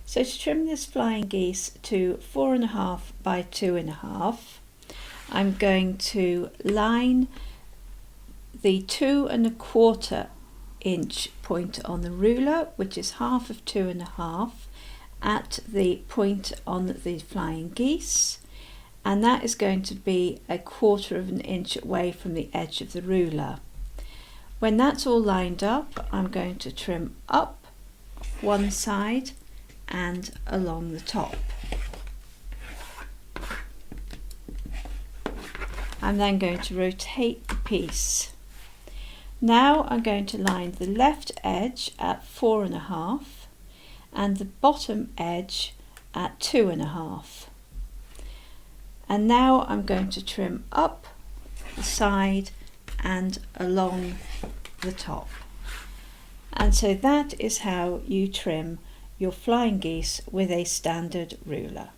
So to trim this flying geese to 4.5 by 2.5, I'm going to line the 2.25 inch point on the ruler, which is half of 2.5, at the point on the flying geese, and that is going to be 1/4 of an inch away from the edge of the ruler. When that's all lined up, I'm going to trim up one side and along the top. I'm then going to rotate the piece. Now I'm going to line the left edge at 4.5 and the bottom edge at 2.5. And now I'm going to trim up the side and along the top. And so that is how you trim your flying geese with a standard ruler.